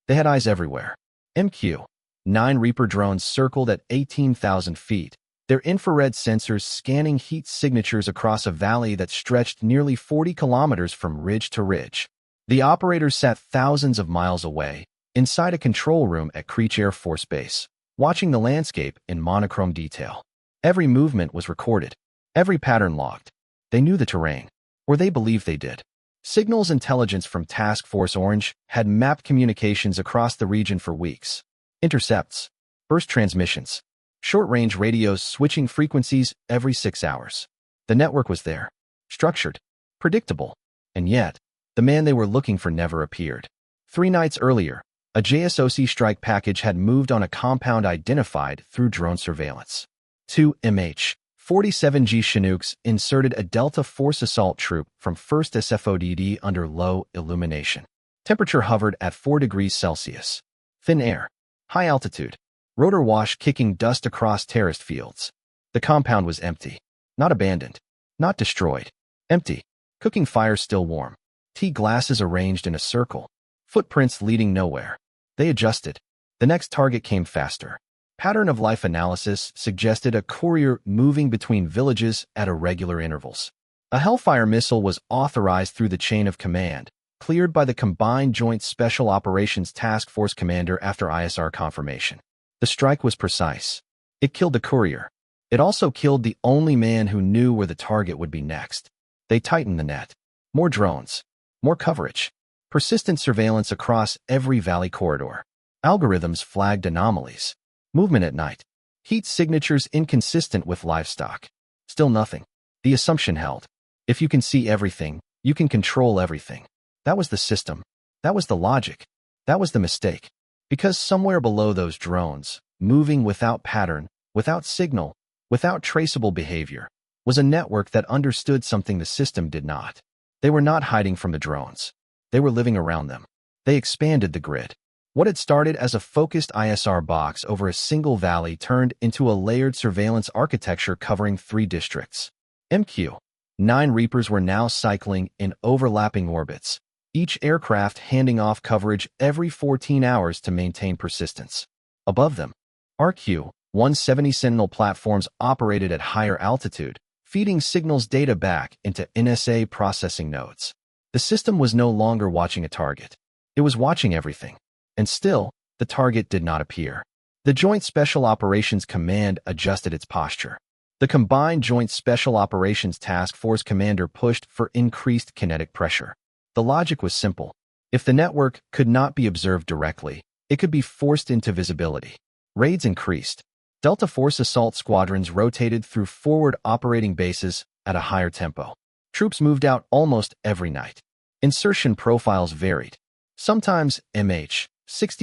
They had eyes everywhere. MQ-9 Reaper drones circled at 18,000 feet, their infrared sensors scanning heat signatures across a valley that stretched nearly 40 kilometers from ridge to ridge. The operators sat thousands of miles away, inside a control room at Creech Air Force Base, watching the landscape in monochrome detail. Every movement was recorded, every pattern logged. They knew the terrain, or they believed they did. Signals intelligence from Task Force Orange had mapped communications across the region for weeks. Intercepts, burst transmissions, short-range radios switching frequencies every 6 hours. The network was there, structured, predictable, and yet, the man they were looking for never appeared. 3 nights earlier, a JSOC strike package had moved on a compound identified through drone surveillance. 2 MH-47G Chinooks inserted a Delta Force assault troop from 1st SFODD under low illumination. Temperature hovered at 4 degrees Celsius. Thin air, high altitude, rotor wash kicking dust across terraced fields. The compound was empty. Not abandoned. Not destroyed. Empty. Cooking fires still warm. Tea glasses arranged in a circle. Footprints leading nowhere. They adjusted. The next target came faster. Pattern of life analysis suggested a courier moving between villages at irregular intervals. A Hellfire missile was authorized through the chain of command, cleared by the Combined Joint Special Operations Task Force commander after ISR confirmation. The strike was precise. It killed the courier. It also killed the only man who knew where the target would be next. They tightened the net. More drones. More coverage. Persistent surveillance across every valley corridor. Algorithms flagged anomalies. Movement at night. Heat signatures inconsistent with livestock. Still nothing. The assumption held. If you can see everything, you can control everything. That was the system. That was the logic. That was the mistake. Because somewhere below those drones, moving without pattern, without signal, without traceable behavior, was a network that understood something the system did not. They were not hiding from the drones. They were living around them. They expanded the grid. What had started as a focused ISR box over a single valley turned into a layered surveillance architecture covering 3 districts. MQ-9 Reapers were now cycling in overlapping orbits, each aircraft handing off coverage every 14 hours to maintain persistence. Above them, RQ-170 Sentinel platforms operated at higher altitude, feeding signals data back into NSA processing nodes. The system was no longer watching a target. It was watching everything. And still, the target did not appear. The Joint Special Operations Command adjusted its posture. The Combined Joint Special Operations Task Force commander pushed for increased kinetic pressure. The logic was simple. If the network could not be observed directly, it could be forced into visibility. Raids increased. Delta Force assault squadrons rotated through forward operating bases at a higher tempo. Troops moved out almost every night. Insertion profiles varied. Sometimes MH-60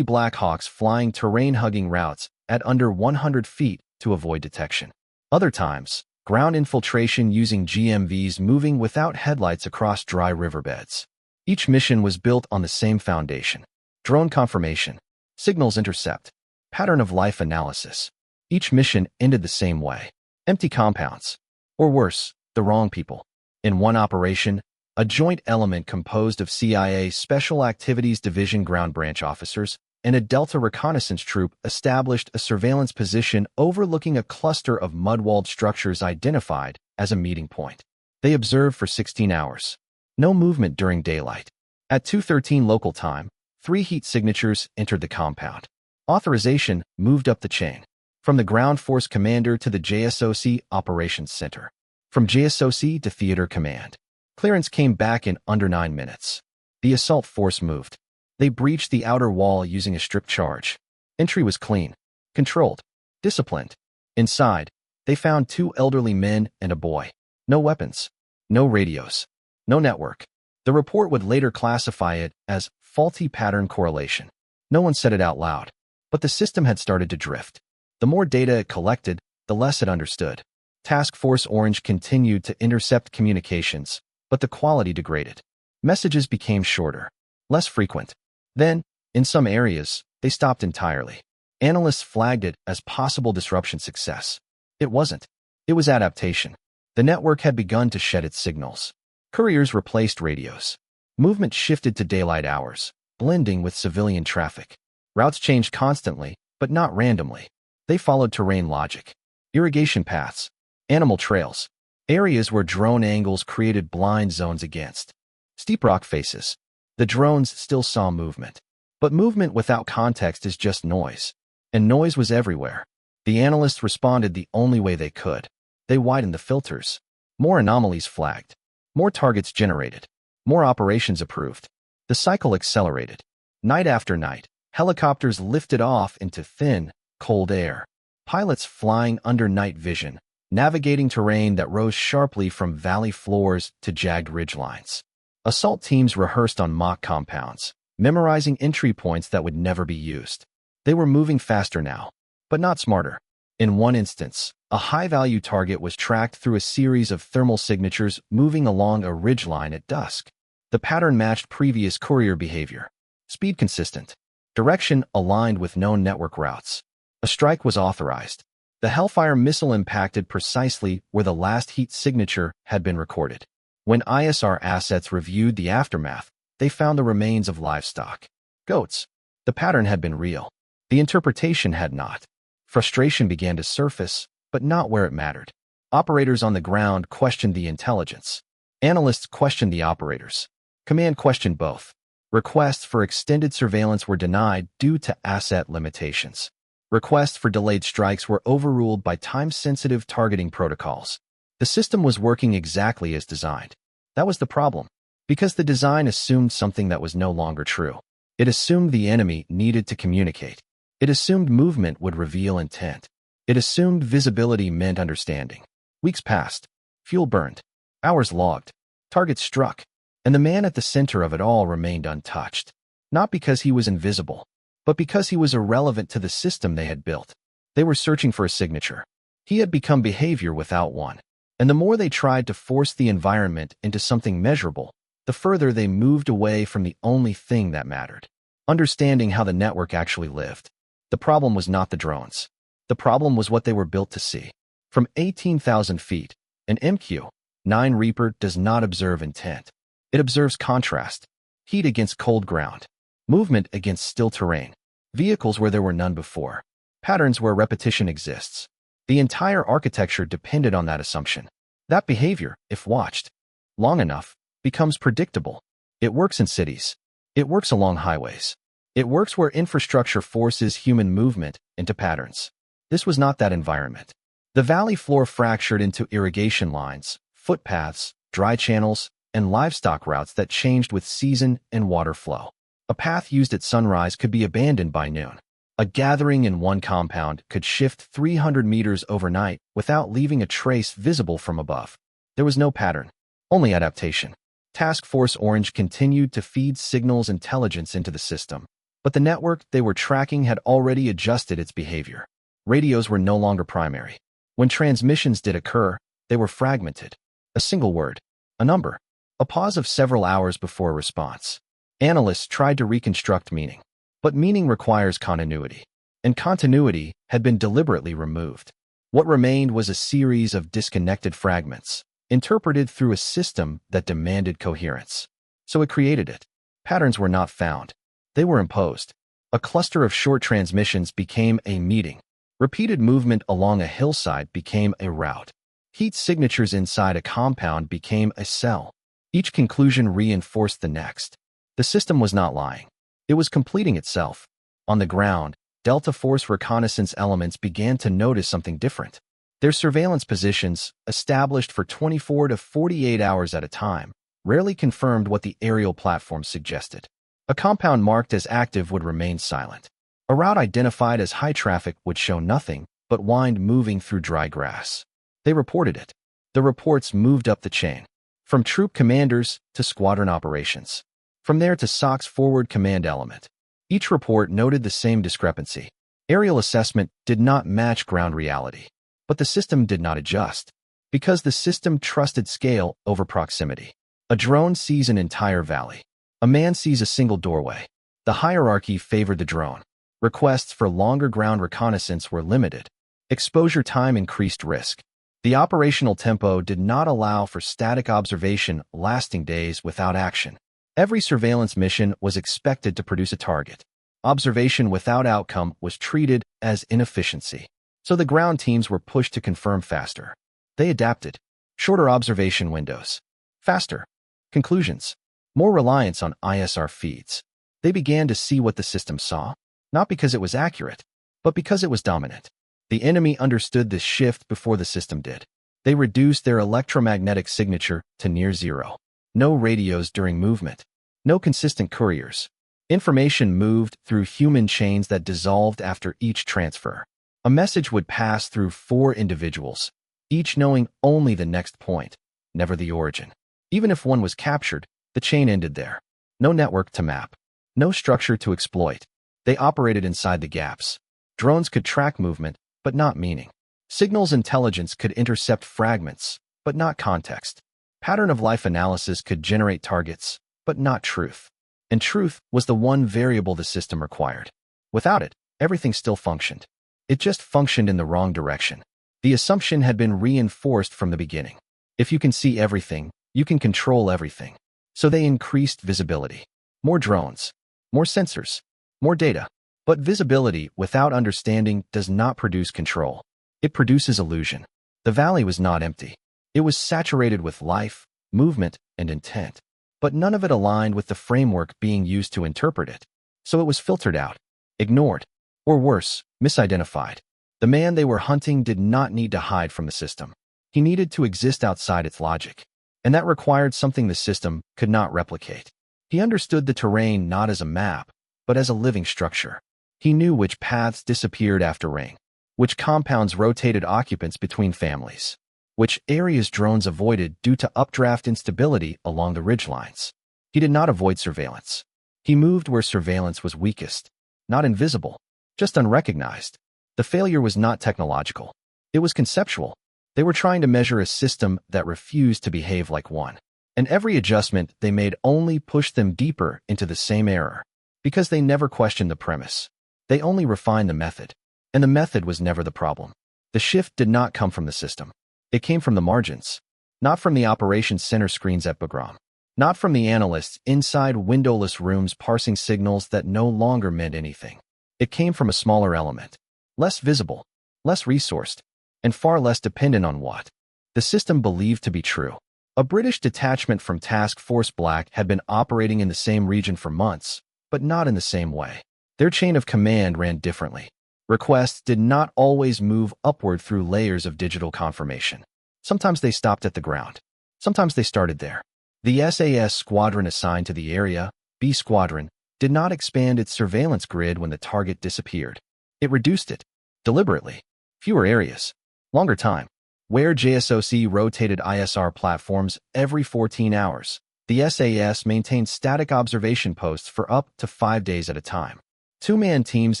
Blackhawks flying terrain-hugging routes at under 100 feet to avoid detection. Other times, ground infiltration using GMVs moving without headlights across dry riverbeds. Each mission was built on the same foundation. Drone confirmation, signals intercept, pattern of life analysis. Each mission ended the same way. Empty compounds. Or worse, the wrong people. In one operation, a joint element composed of CIA Special Activities Division ground branch officers and a Delta reconnaissance troop established a surveillance position overlooking a cluster of mud-walled structures identified as a meeting point. They observed for 16 hours. No movement during daylight. At 2:13 local time, 3 heat signatures entered the compound. Authorization moved up the chain. From the ground force commander to the JSOC operations center. From JSOC to theater command. Clearance came back in under 9 minutes. The assault force moved. They breached the outer wall using a strip charge. Entry was clean, controlled, disciplined. Inside, they found 2 elderly men and a boy. No weapons, no radios, no network. The report would later classify it as faulty pattern correlation. No one said it out loud, but the system had started to drift. The more data it collected, the less it understood. Task Force Orange continued to intercept communications, but the quality degraded. Messages became shorter, less frequent. Then, in some areas, they stopped entirely. Analysts flagged it as possible disruption success. It wasn't. It was adaptation. The network had begun to shed its signals. Couriers replaced radios. Movement shifted to daylight hours, blending with civilian traffic. Routes changed constantly, but not randomly. They followed terrain logic. Irrigation paths, animal trails, areas where drone angles created blind zones against steep rock faces. The drones still saw movement. But movement without context is just noise. And noise was everywhere. The analysts responded the only way they could. They widened the filters. More anomalies flagged. More targets generated. More operations approved. The cycle accelerated. Night after night, helicopters lifted off into thin, cold air. Pilots flying under night vision, navigating terrain that rose sharply from valley floors to jagged ridgelines. Assault teams rehearsed on mock compounds, memorizing entry points that would never be used. They were moving faster now, but not smarter. In one instance, a high-value target was tracked through a series of thermal signatures moving along a ridgeline at dusk. The pattern matched previous courier behavior. Speed consistent. Direction aligned with known network routes. A strike was authorized. The Hellfire missile impacted precisely where the last heat signature had been recorded. When ISR assets reviewed the aftermath, they found the remains of livestock. Goats. The pattern had been real. The interpretation had not. Frustration began to surface, but not where it mattered. Operators on the ground questioned the intelligence. Analysts questioned the operators. Command questioned both. Requests for extended surveillance were denied due to asset limitations. Requests for delayed strikes were overruled by time-sensitive targeting protocols. The system was working exactly as designed. That was the problem. Because the design assumed something that was no longer true. It assumed the enemy needed to communicate. It assumed movement would reveal intent. It assumed visibility meant understanding. Weeks passed. Fuel burned. Hours logged. Targets struck. And the man at the center of it all remained untouched. Not because he was invisible, but because he was irrelevant to the system they had built. They were searching for a signature. He had become behavior without one. And the more they tried to force the environment into something measurable, the further they moved away from the only thing that mattered. Understanding how the network actually lived. The problem was not the drones. The problem was what they were built to see. From 18,000 feet, an MQ-9 Reaper does not observe intent. It observes contrast. Heat against cold ground. Movement against still terrain. Vehicles where there were none before. Patterns where repetition exists. The entire architecture depended on that assumption. That behavior, if watched long enough, becomes predictable. It works in cities. It works along highways. It works where infrastructure forces human movement into patterns. This was not that environment. The valley floor fractured into irrigation lines, footpaths, dry channels, and livestock routes that changed with season and water flow. A path used at sunrise could be abandoned by noon. A gathering in one compound could shift 300 meters overnight without leaving a trace visible from above. There was no pattern, only adaptation. Task Force Orange continued to feed signals intelligence into the system, but the network they were tracking had already adjusted its behavior. Radios were no longer primary. When transmissions did occur, they were fragmented. A single word, a number, a pause of several hours before a response. Analysts tried to reconstruct meaning, but meaning requires continuity, and continuity had been deliberately removed. What remained was a series of disconnected fragments, interpreted through a system that demanded coherence. So it created it. Patterns were not found. They were imposed. A cluster of short transmissions became a meeting. Repeated movement along a hillside became a route. Heat signatures inside a compound became a cell. Each conclusion reinforced the next. The system was not lying. It was completing itself. On the ground, Delta Force reconnaissance elements began to notice something different. Their surveillance positions, established for 24 to 48 hours at a time, rarely confirmed what the aerial platforms suggested. A compound marked as active would remain silent. A route identified as high traffic would show nothing but wind moving through dry grass. They reported it. The reports moved up the chain, from troop commanders to squadron operations. From there to SOC's forward command element. Each report noted the same discrepancy. Aerial assessment did not match ground reality. But the system did not adjust, because the system trusted scale over proximity. A drone sees an entire valley. A man sees a single doorway. The hierarchy favored the drone. Requests for longer ground reconnaissance were limited. Exposure time increased risk. The operational tempo did not allow for static observation lasting days without action. Every surveillance mission was expected to produce a target. Observation without outcome was treated as inefficiency. So the ground teams were pushed to confirm faster. They adapted. Shorter observation windows. Faster. Conclusions. More reliance on ISR feeds. They began to see what the system saw, not because it was accurate, but because it was dominant. The enemy understood this shift before the system did. They reduced their electromagnetic signature to near zero. No radios during movement. No consistent couriers. Information moved through human chains that dissolved after each transfer. A message would pass through 4 individuals, each knowing only the next point, never the origin. Even if one was captured, the chain ended there. No network to map. No structure to exploit. They operated inside the gaps. Drones could track movement, but not meaning. Signals intelligence could intercept fragments, but not context. Pattern of life analysis could generate targets, but not truth. And truth was the one variable the system required. Without it, everything still functioned. It just functioned in the wrong direction. The assumption had been reinforced from the beginning. If you can see everything, you can control everything. So they increased visibility. More drones. More sensors. More data. But visibility without understanding does not produce control. It produces illusion. The valley was not empty. It was saturated with life, movement, and intent. But none of it aligned with the framework being used to interpret it. So it was filtered out, ignored, or worse, misidentified. The man they were hunting did not need to hide from the system. He needed to exist outside its logic. And that required something the system could not replicate. He understood the terrain not as a map, but as a living structure. He knew which paths disappeared after rain, which compounds rotated occupants between families, which areas drones avoided due to updraft instability along the ridgelines. He did not avoid surveillance. He moved where surveillance was weakest, not invisible, just unrecognized. The failure was not technological. It was conceptual. They were trying to measure a system that refused to behave like one. And every adjustment they made only pushed them deeper into the same error, because they never questioned the premise. They only refined the method. And the method was never the problem. The shift did not come from the system. It came from the margins. Not from the operations center screens at Bagram. Not from the analysts inside windowless rooms parsing signals that no longer meant anything. It came from a smaller element. Less visible, less resourced, and far less dependent on what the system believed to be true. A British detachment from Task Force Black had been operating in the same region for months, but not in the same way. Their chain of command ran differently. Requests did not always move upward through layers of digital confirmation. Sometimes they stopped at the ground. Sometimes they started there. The SAS squadron assigned to the area, B Squadron, did not expand its surveillance grid when the target disappeared. It reduced it, deliberately. Fewer areas. Longer time. Where JSOC rotated ISR platforms every 14 hours, the SAS maintained static observation posts for up to 5 days at a time. 2-man teams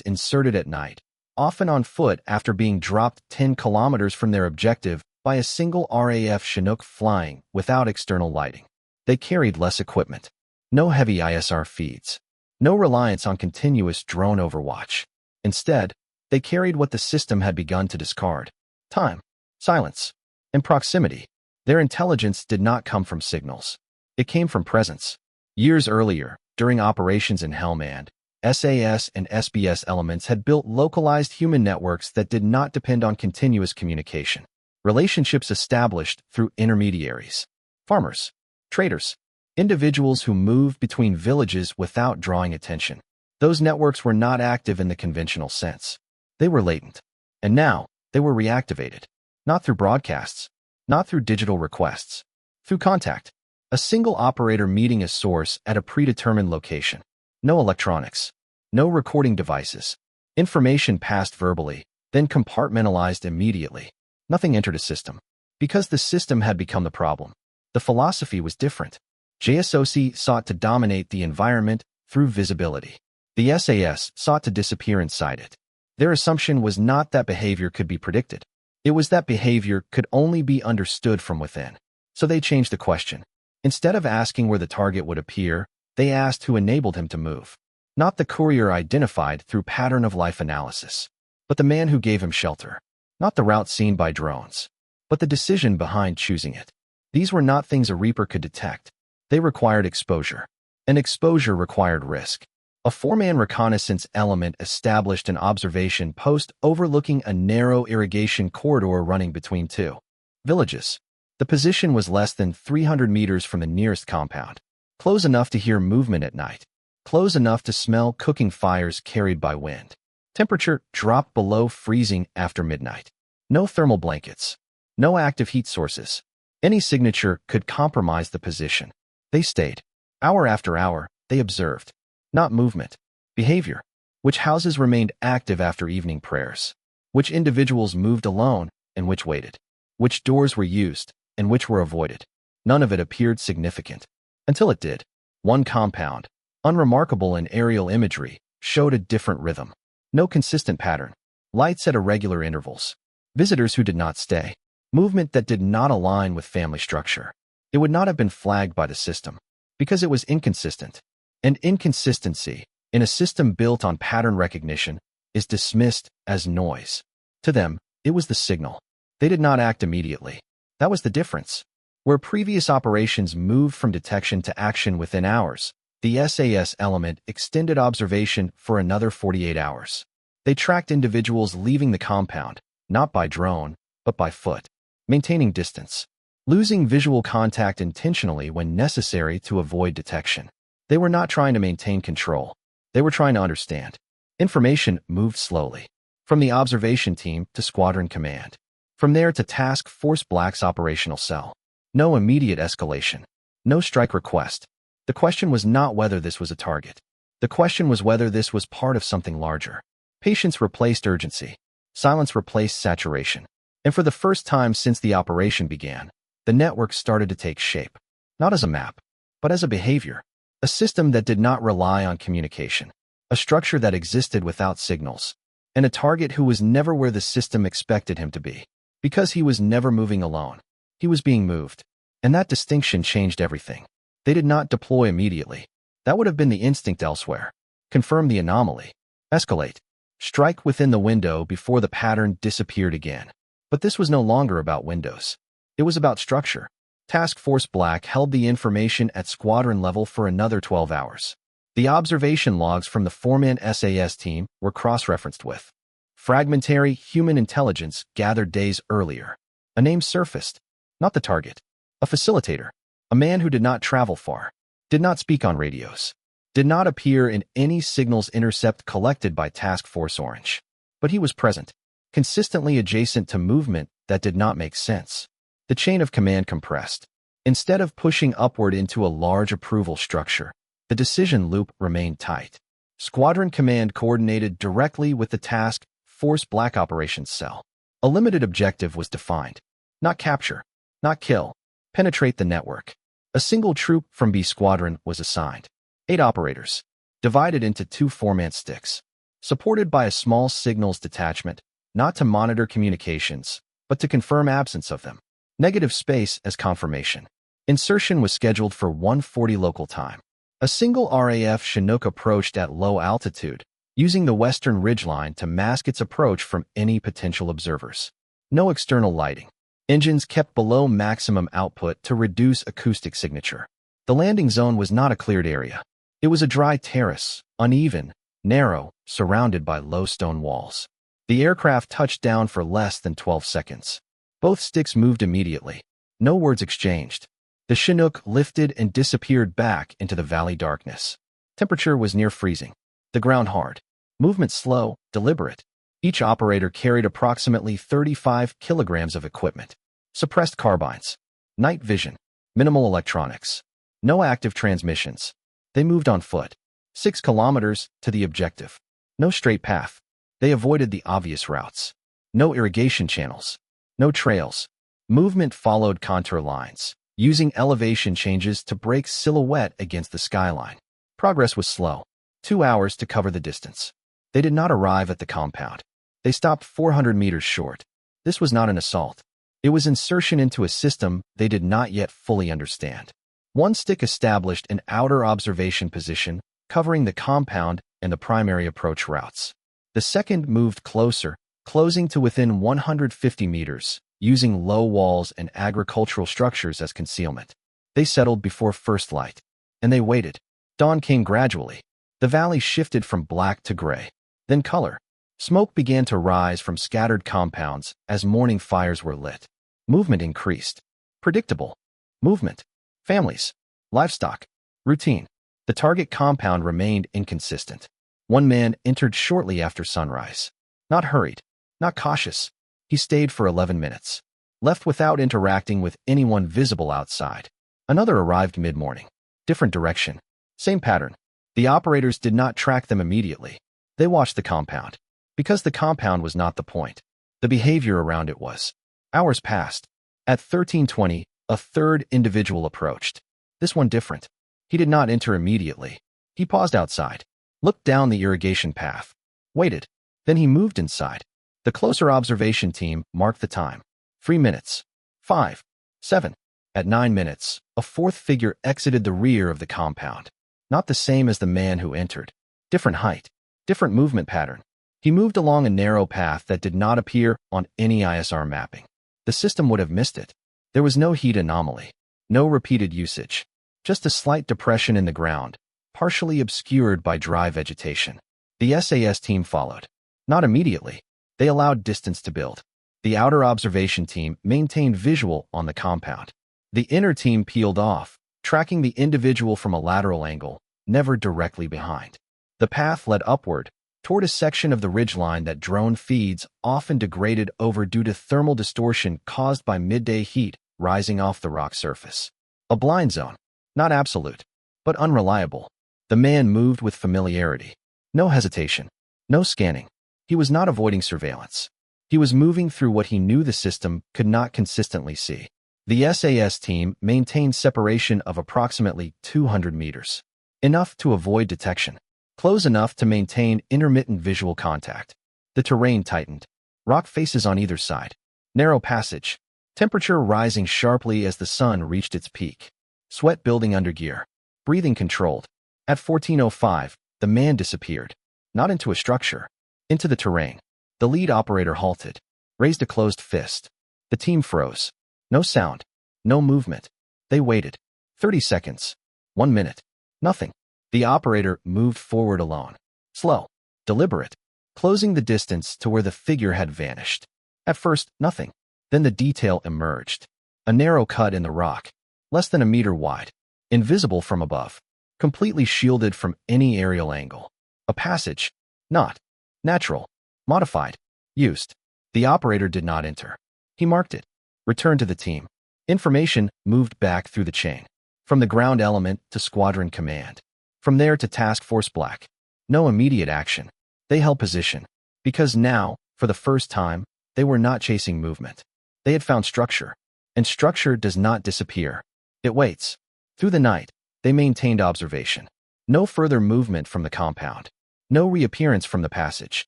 inserted at night, often on foot after being dropped 10 kilometers from their objective by a single RAF Chinook flying without external lighting. They carried less equipment. No heavy ISR feeds. No reliance on continuous drone overwatch. Instead, they carried what the system had begun to discard. Time, silence, and proximity. Their intelligence did not come from signals. It came from presence. Years earlier, during operations in Helmand, SAS and SBS elements had built localized human networks that did not depend on continuous communication. Relationships established through intermediaries. Farmers, traders, individuals who moved between villages without drawing attention. Those networks were not active in the conventional sense. They were latent. And now, they were reactivated. Not through broadcasts. Not through digital requests. Through contact. A single operator meeting a source at a predetermined location. No electronics. No recording devices. Information passed verbally, then compartmentalized immediately. Nothing entered a system. Because the system had become the problem. The philosophy was different. JSOC sought to dominate the environment through visibility. The SAS sought to disappear inside it. Their assumption was not that behavior could be predicted. It was that behavior could only be understood from within. So they changed the question. Instead of asking where the target would appear, they asked who enabled him to move. Not the courier identified through pattern of life analysis, but the man who gave him shelter. Not the route seen by drones, but the decision behind choosing it. These were not things a Reaper could detect. They required exposure. and exposure required risk. A four-man reconnaissance element established an observation post overlooking a narrow irrigation corridor running between two villages. The position was less than 300 meters from the nearest compound, close enough to hear movement at night, close enough to smell cooking fires carried by wind. Temperature dropped below freezing after midnight. No thermal blankets. No active heat sources. Any signature could compromise the position. They stayed. Hour after hour, they observed. Not movement. Behavior. Which houses remained active after evening prayers. Which individuals moved alone and which waited. Which doors were used and which were avoided. None of it appeared significant. Until it did. One compound, unremarkable in aerial imagery, showed a different rhythm. No consistent pattern. Lights at irregular intervals. Visitors who did not stay. Movement that did not align with family structure. It would not have been flagged by the system, because it was inconsistent. And inconsistency, in a system built on pattern recognition, is dismissed as noise. To them, it was the signal. They did not act immediately. That was the difference. Where previous operations moved from detection to action within hours, the SAS element extended observation for another 48 hours. They tracked individuals leaving the compound, not by drone, but by foot, maintaining distance, losing visual contact intentionally when necessary to avoid detection. They were not trying to maintain control. They were trying to understand. Information moved slowly. From the observation team to squadron command. From there to Task Force Black's operational cell. No immediate escalation. No strike request. The question was not whether this was a target. The question was whether this was part of something larger. Patience replaced urgency. Silence replaced saturation. And for the first time since the operation began, the network started to take shape. Not as a map, but as a behavior. A system that did not rely on communication. A structure that existed without signals. And a target who was never where the system expected him to be. Because he was never moving alone. He was being moved. And that distinction changed everything. They did not deploy immediately. That would have been the instinct elsewhere. Confirm the anomaly. Escalate. Strike within the window before the pattern disappeared again. But this was no longer about windows. It was about structure. Task Force Black held the information at squadron level for another 12 hours. The observation logs from the four-man SAS team were cross-referenced with fragmentary human intelligence gathered days earlier. A name surfaced. Not the target. A facilitator. A man who did not travel far. Did not speak on radios. Did not appear in any signals intercept collected by Task Force Orange. But he was present. Consistently adjacent to movement that did not make sense. The chain of command compressed. Instead of pushing upward into a large approval structure, the decision loop remained tight. Squadron command coordinated directly with the Task Force Black Operations Cell. A limited objective was defined. Not capture. Not kill. Penetrate the network. A single troop from B Squadron was assigned. 8 operators. Divided into 2 four-man sticks. Supported by a small signals detachment, not to monitor communications, but to confirm absence of them. Negative space as confirmation. Insertion was scheduled for 1:40 local time. A single RAF Chinook approached at low altitude, using the western ridgeline to mask its approach from any potential observers. No external lighting. Engines kept below maximum output to reduce acoustic signature. The landing zone was not a cleared area. It was a dry terrace, uneven, narrow, surrounded by low stone walls. The aircraft touched down for less than 12 seconds. Both sticks moved immediately. No words exchanged. The Chinook lifted and disappeared back into the valley darkness. Temperature was near freezing. The ground hard. Movement slow, deliberate. Each operator carried approximately 35 kilograms of equipment. Suppressed carbines. Night vision. Minimal electronics. No active transmissions. They moved on foot. 6 kilometers to the objective. No straight path. They avoided the obvious routes. No irrigation channels. No trails. Movement followed contour lines, using elevation changes to break silhouette against the skyline. Progress was slow. 2 hours to cover the distance. They did not arrive at the compound. They stopped 400 meters short. This was not an assault. It was insertion into a system they did not yet fully understand. One stick established an outer observation position, covering the compound and the primary approach routes. The second moved closer, closing to within 150 meters, using low walls and agricultural structures as concealment. They settled before first light. And they waited. Dawn came gradually. The valley shifted from black to gray. Then color. Smoke began to rise from scattered compounds as morning fires were lit. Movement increased. Predictable. Movement. Families. Livestock. Routine. The target compound remained inconsistent. One man entered shortly after sunrise. Not hurried. Not cautious. He stayed for 11 minutes. Left without interacting with anyone visible outside. Another arrived mid-morning. Different direction. Same pattern. The operators did not track them immediately. They watched the compound. Because the compound was not the point. The behavior around it was. Hours passed. At 13:20, a third individual approached. This one different. He did not enter immediately. He paused outside. Looked down the irrigation path. Waited. Then he moved inside. The closer observation team marked the time. 3 minutes. 5. 7. At 9 minutes, a fourth figure exited the rear of the compound. Not the same as the man who entered. Different height. Different movement pattern. He moved along a narrow path that did not appear on any ISR mapping. The system would have missed it. There was no heat anomaly. No repeated usage. Just a slight depression in the ground, partially obscured by dry vegetation. The SAS team followed. Not immediately. They allowed distance to build. The outer observation team maintained visual on the compound. The inner team peeled off, tracking the individual from a lateral angle, never directly behind. The path led upward, toward a section of the ridgeline that drone feeds often degraded over due to thermal distortion caused by midday heat rising off the rock surface. A blind zone. Not absolute, but unreliable. The man moved with familiarity. No hesitation. No scanning. He was not avoiding surveillance. He was moving through what he knew the system could not consistently see. The SAS team maintained separation of approximately 200 meters. Enough to avoid detection. Close enough to maintain intermittent visual contact. The terrain tightened. Rock faces on either side. Narrow passage. Temperature rising sharply as the sun reached its peak. Sweat building under gear. Breathing controlled. At 14:05, the man disappeared. Not into a structure. Into the terrain. The lead operator halted. Raised a closed fist. The team froze. No sound. No movement. They waited. 30 seconds. 1 minute. Nothing. The operator moved forward alone. Slow. Deliberate. Closing the distance to where the figure had vanished. At first, nothing. Then the detail emerged. A narrow cut in the rock. Less than a meter wide. Invisible from above. Completely shielded from any aerial angle. A passage. Not. Natural. Modified. Used. The operator did not enter. He marked it. Returned to the team. Information moved back through the chain. From the ground element to squadron command. From there to task force black. No immediate action. They held position. Because now, for the first time, they were not chasing movement. They had found structure. And structure does not disappear. It waits. Through the night, they maintained observation. No further movement from the compound. No reappearance from the passage.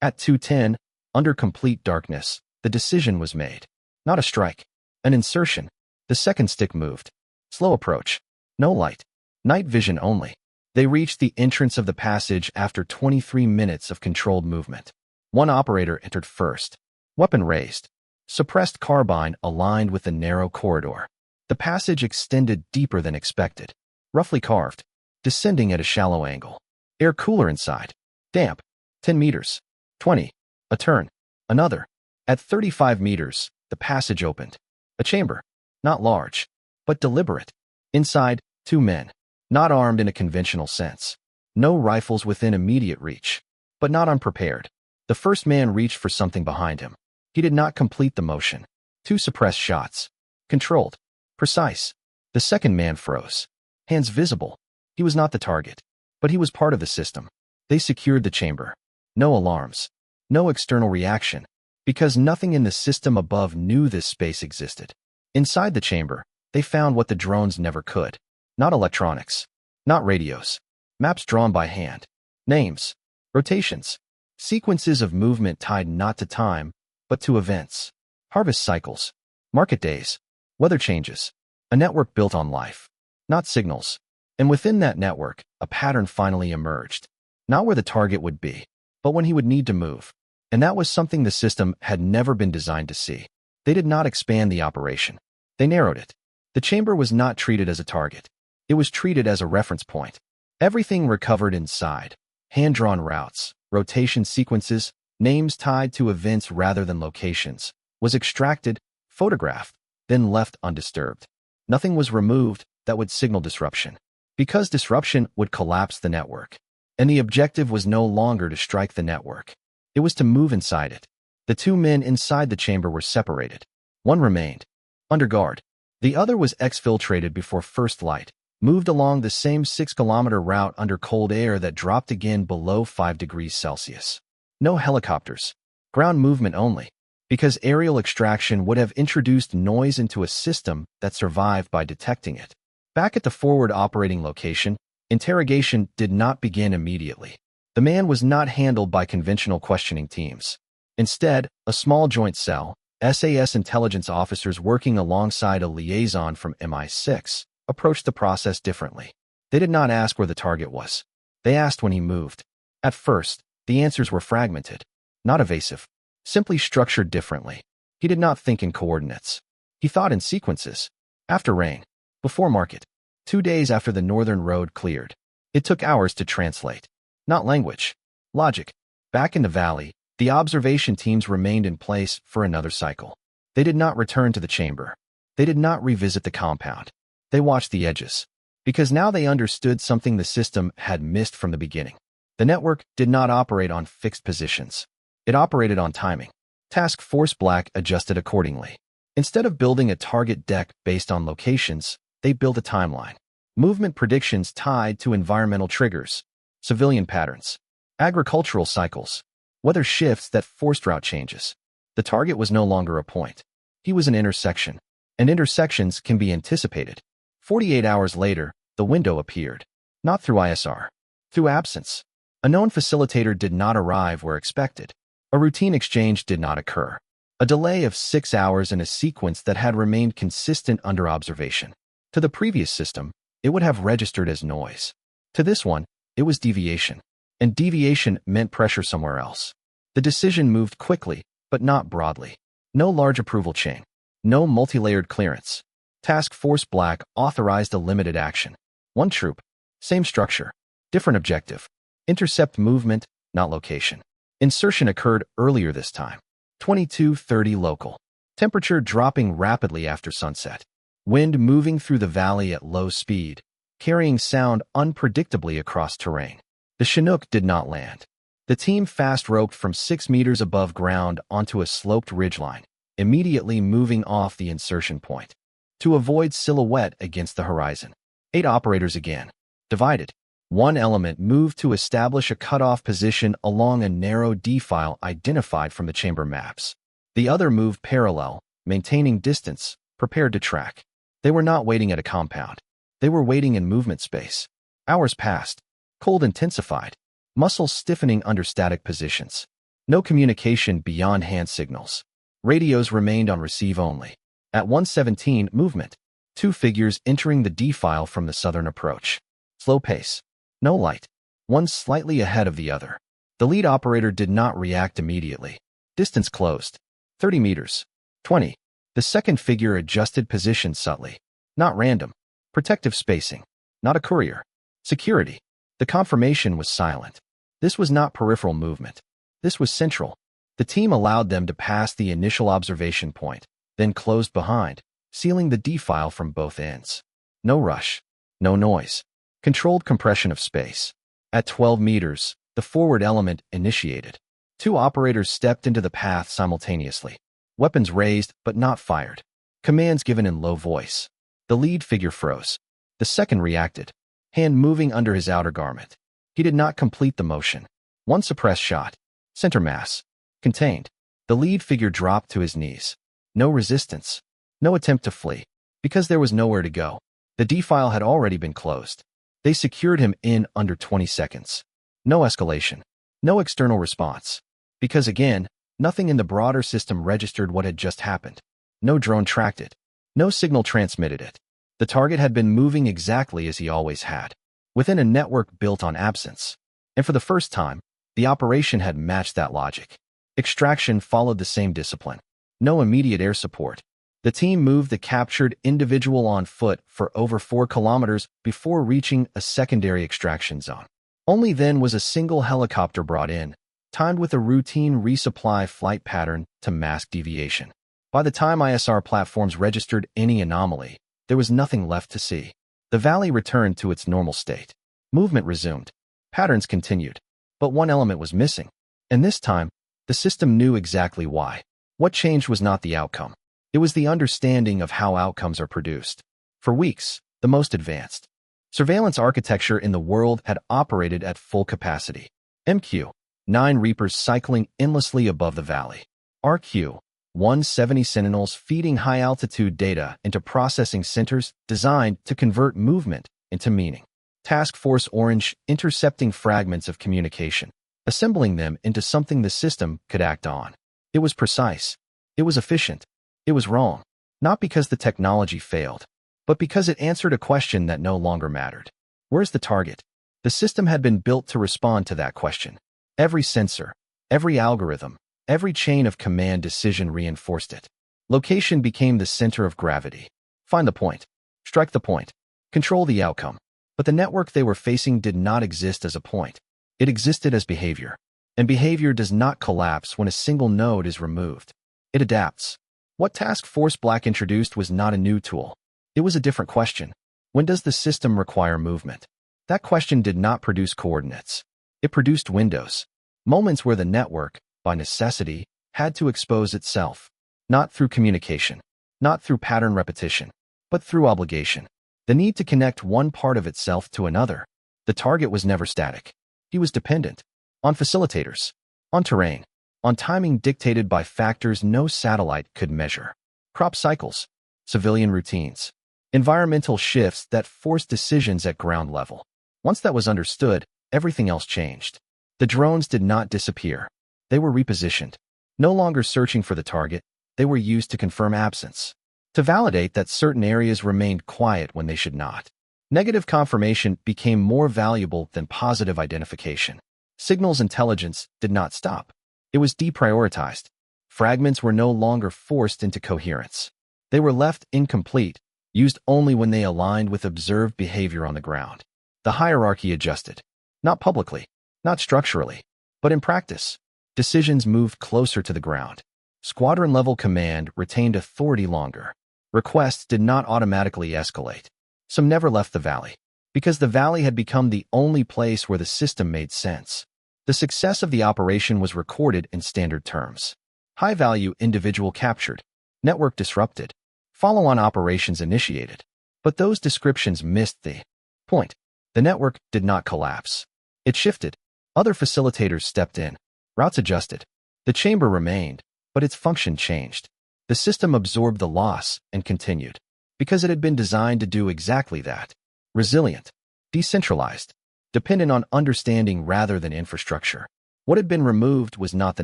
At 2:10, under complete darkness, the decision was made. Not a strike. An insertion. The second stick moved. Slow approach. No light. Night vision only. They reached the entrance of the passage after 23 minutes of controlled movement. One operator entered first. Weapon raised. Suppressed carbine aligned with the narrow corridor. The passage extended deeper than expected. Roughly carved. Descending at a shallow angle. Air cooler inside. Damp. 10 meters. 20. A turn. Another. At 35 meters, the passage opened. A chamber. Not large, but deliberate. Inside, 2 men. Not armed in a conventional sense. No rifles within immediate reach. But not unprepared. The first man reached for something behind him. He did not complete the motion. 2 suppressed shots. Controlled. Precise. The second man froze. Hands visible. He was not the target. But he was part of the system. They secured the chamber. No alarms. No external reaction. Because nothing in the system above knew this space existed. Inside the chamber, they found what the drones never could. Not electronics. Not radios. Maps drawn by hand. Names. Rotations. Sequences of movement tied not to time, but to events. Harvest cycles. Market days. Weather changes. A network built on life. Not signals. And within that network, a pattern finally emerged. Not where the target would be, but when he would need to move. And that was something the system had never been designed to see. They did not expand the operation. They narrowed it. The chamber was not treated as a target. It was treated as a reference point. Everything recovered inside. Hand-drawn routes, rotation sequences, names tied to events rather than locations, was extracted, photographed, then left undisturbed. Nothing was removed that would signal disruption, because disruption would collapse the network. And the objective was no longer to strike the network. It was to move inside it. The two men inside the chamber were separated. One remained, under guard. The other was exfiltrated before first light, moved along the same 6-kilometer route under cold air that dropped again below 5 degrees Celsius. No helicopters. Ground movement only, because aerial extraction would have introduced noise into a system that survived by detecting it. Back at the forward operating location, interrogation did not begin immediately. The man was not handled by conventional questioning teams. Instead, a small joint cell, SAS intelligence officers working alongside a liaison from MI6, approached the process differently. They did not ask where the target was. They asked when he moved. At first, the answers were fragmented, not evasive, simply structured differently. He did not think in coordinates. He thought in sequences. After rain. Before market. 2 days after the northern road cleared. It took hours to translate. Not language. Logic. Back in the valley, the observation teams remained in place for another cycle. They did not return to the chamber. They did not revisit the compound. They watched the edges. Because now they understood something the system had missed from the beginning. The network did not operate on fixed positions. It operated on timing. Task Force Black adjusted accordingly. Instead of building a target deck based on locations, they built a timeline. Movement predictions tied to environmental triggers, civilian patterns, agricultural cycles, weather shifts that forced route changes. The target was no longer a point. He was an intersection, and intersections can be anticipated. 48 hours later, the window appeared. Not through ISR. Through absence. A known facilitator did not arrive where expected. A routine exchange did not occur. A delay of 6 hours in a sequence that had remained consistent under observation. To the previous system, it would have registered as noise. To this one, it was deviation. And deviation meant pressure somewhere else. The decision moved quickly, but not broadly. No large approval chain. No multi-layered clearance. Task Force Black authorized a limited action. One troop. Same structure. Different objective. Intercept movement, not location. Insertion occurred earlier this time. 22:30 local. Temperature dropping rapidly after sunset. Wind moving through the valley at low speed, carrying sound unpredictably across terrain. The Chinook did not land. The team fast-roped from 6 meters above ground onto a sloped ridgeline, immediately moving off the insertion point. To avoid silhouette against the horizon. 8 operators again. Divided. One element moved to establish a cutoff position along a narrow defile identified from the chamber maps. The other moved parallel, maintaining distance, prepared to track. They were not waiting at a compound. They were waiting in movement space. Hours passed. Cold intensified. Muscles stiffening under static positions. No communication beyond hand signals. Radios remained on receive only. At 1:17, movement. 2 figures entering the defile from the southern approach. Slow pace. No light. One slightly ahead of the other. The lead operator did not react immediately. Distance closed. 30 meters. 20. The second figure adjusted position subtly. Not random. Protective spacing. Not a courier. Security. The confirmation was silent. This was not peripheral movement. This was central. The team allowed them to pass the initial observation point, then closed behind, sealing the defile from both ends. No rush. No noise. Controlled compression of space. At 12 meters, the forward element initiated. 2 operators stepped into the path simultaneously. Weapons raised but not fired. Commands given in low voice. The lead figure froze. The second reacted. Hand moving under his outer garment. He did not complete the motion. One suppressed shot. Center mass. Contained. The lead figure dropped to his knees. No resistance. No attempt to flee. Because there was nowhere to go. The defile had already been closed. They secured him in under 20 seconds. No escalation. No external response. Because again, nothing in the broader system registered what had just happened. No drone tracked it. No signal transmitted it. The target had been moving exactly as he always had, within a network built on absence. And for the first time, the operation had matched that logic. Extraction followed the same discipline. No immediate air support. The team moved the captured individual on foot for over 4 kilometers before reaching a secondary extraction zone. Only then was a single helicopter brought in, timed with a routine resupply flight pattern to mask deviation. By the time ISR platforms registered any anomaly, there was nothing left to see. The valley returned to its normal state. Movement resumed. Patterns continued. But one element was missing. And this time, the system knew exactly why. What changed was not the outcome. It was the understanding of how outcomes are produced. For weeks, the most advanced surveillance architecture in the world had operated at full capacity. MQ, 9 Reapers cycling endlessly above the valley. RQ, 170 Sentinels feeding high-altitude data into processing centers designed to convert movement into meaning. Task Force Orange intercepting fragments of communication, assembling them into something the system could act on. It was precise. It was efficient. It was wrong. Not because the technology failed, but because it answered a question that no longer mattered. Where's the target? The system had been built to respond to that question. Every sensor, every algorithm, every chain of command decision reinforced it. Location became the center of gravity. Find the point. Strike the point. Control the outcome. But the network they were facing did not exist as a point. It existed as behavior. And behavior does not collapse when a single node is removed. It adapts. What Task Force Black introduced was not a new tool. It was a different question. When does the system require movement? That question did not produce coordinates. It produced windows. Moments where the network, by necessity, had to expose itself. Not through communication. Not through pattern repetition. But through obligation. The need to connect one part of itself to another. The target was never static. He was dependent. On facilitators. On terrain. On timing dictated by factors no satellite could measure. Crop cycles. Civilian routines. Environmental shifts that forced decisions at ground level. Once that was understood, everything else changed. The drones did not disappear. They were repositioned. No longer searching for the target, they were used to confirm absence. To validate that certain areas remained quiet when they should not. Negative confirmation became more valuable than positive identification. Signals intelligence did not stop. It was deprioritized. Fragments were no longer forced into coherence. They were left incomplete, used only when they aligned with observed behavior on the ground. The hierarchy adjusted. Not publicly, not structurally, but in practice. Decisions moved closer to the ground. Squadron-level command retained authority longer. Requests did not automatically escalate. Some never left the valley, because the valley had become the only place where the system made sense. The success of the operation was recorded in standard terms. High-value individual captured. Network disrupted. Follow-on operations initiated. But those descriptions missed the point. The network did not collapse. It shifted. Other facilitators stepped in. Routes adjusted. The chamber remained, but its function changed. The system absorbed the loss and continued. Because it had been designed to do exactly that. Resilient. Decentralized. Dependent on understanding rather than infrastructure. What had been removed was not the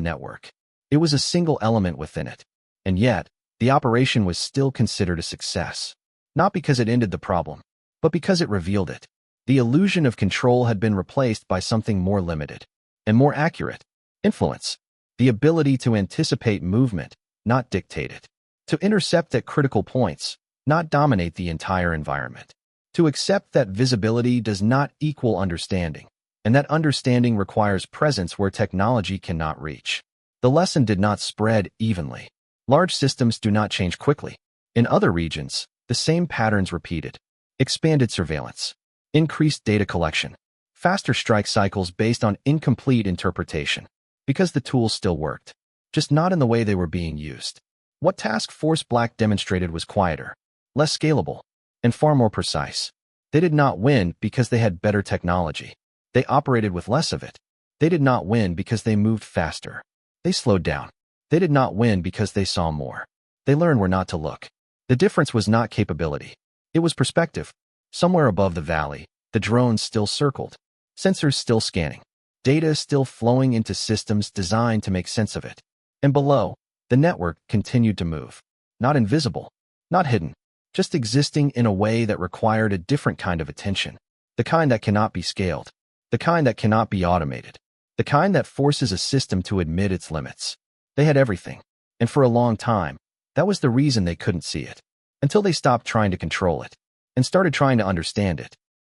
network. It was a single element within it. And yet, the operation was still considered a success. Not because it ended the problem, but because it revealed it. The illusion of control had been replaced by something more limited and more accurate. Influence. The ability to anticipate movement, not dictate it. To intercept at critical points, not dominate the entire environment. To accept that visibility does not equal understanding, and that understanding requires presence where technology cannot reach. The lesson did not spread evenly. Large systems do not change quickly. In other regions, the same patterns repeated. Expanded surveillance. Increased data collection. Faster strike cycles based on incomplete interpretation. Because the tools still worked. Just not in the way they were being used. What Task Force Black demonstrated was quieter, less scalable, and far more precise. They did not win because they had better technology. They operated with less of it. They did not win because they moved faster. They slowed down. They did not win because they saw more. They learned where not to look. The difference was not capability. It was perspective. Somewhere above the valley, the drones still circled. Sensors still scanning. Data still flowing into systems designed to make sense of it. And below, the network continued to move. Not invisible. Not hidden. Just existing in a way that required a different kind of attention. The kind that cannot be scaled. The kind that cannot be automated. The kind that forces a system to admit its limits. They had everything. And for a long time, That was the reason they couldn't see it. Until they stopped trying to control it and started trying to understand it.